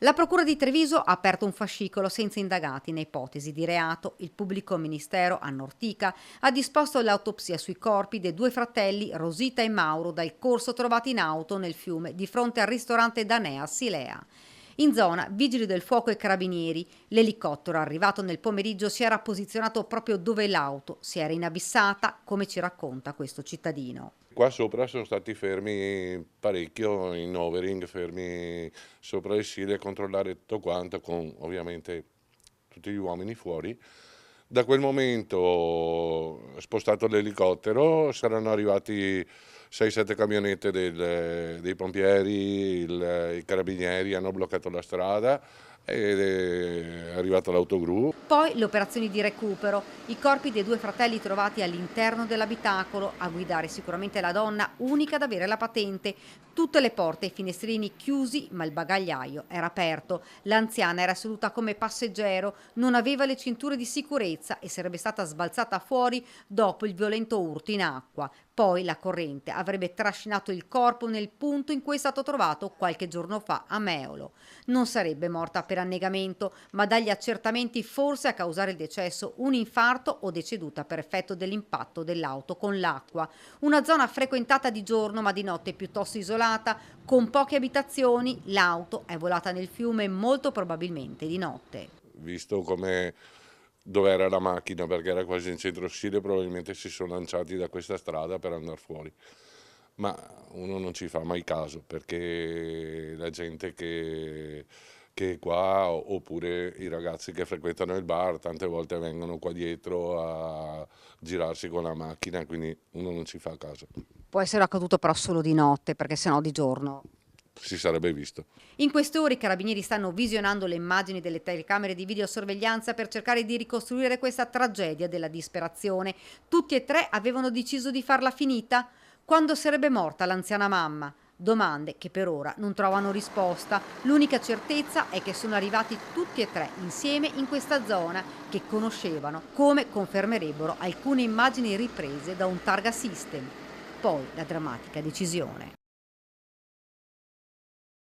La Procura di Treviso ha aperto un fascicolo senza indagati né ipotesi di reato. Il pubblico ministero a Nortica ha disposto l'autopsia sui corpi dei due fratelli Rosita e Mauro dal corso trovati in auto nel fiume di fronte al ristorante Danea Silea. In zona, vigili del fuoco e carabinieri. L'elicottero arrivato nel pomeriggio si era posizionato proprio dove l'auto si era inabissata, come ci racconta questo cittadino. Qua sopra sono stati fermi parecchio in overing, fermi sopra il Sile a controllare tutto quanto, con ovviamente tutti gli uomini fuori. Da quel momento, spostato l'elicottero, saranno arrivati 6-7 camionette dei pompieri, i carabinieri hanno bloccato la strada ed è arrivato l'autogru. Poi le operazioni di recupero, i corpi dei due fratelli trovati all'interno dell'abitacolo, a guidare sicuramente la donna, unica ad avere la patente. Tutte le porte e i finestrini chiusi, ma il bagagliaio era aperto. L'anziana era seduta come passeggero, non aveva le cinture di sicurezza e sarebbe stata sbalzata fuori dopo il violento urto in acqua. Poi la corrente avrebbe trascinato il corpo nel punto in cui è stato trovato qualche giorno fa a Meolo. Non sarebbe morta per annegamento, ma dagli accertamenti forse a causare il decesso un infarto o deceduta per effetto dell'impatto dell'auto con l'acqua. Una zona frequentata di giorno ma di notte piuttosto isolata, con poche abitazioni, l'auto è volata nel fiume molto probabilmente di notte. Visto come dove era la macchina, perché era quasi in centro Sile, probabilmente si sono lanciati da questa strada per andare fuori. Ma uno non ci fa mai caso, perché la gente che è qua, oppure i ragazzi che frequentano il bar, tante volte vengono qua dietro a girarsi con la macchina, quindi uno non ci fa caso. Può essere accaduto però solo di notte, perché sennò di giorno. Si sarebbe visto. In queste ore i carabinieri stanno visionando le immagini delle telecamere di videosorveglianza per cercare di ricostruire questa tragedia della disperazione. Tutti e tre avevano deciso di farla finita. Quando sarebbe morta l'anziana mamma? Domande che per ora non trovano risposta. L'unica certezza è che sono arrivati tutti e tre insieme in questa zona che conoscevano, come confermerebbero alcune immagini riprese da un targa system. Poi la drammatica decisione.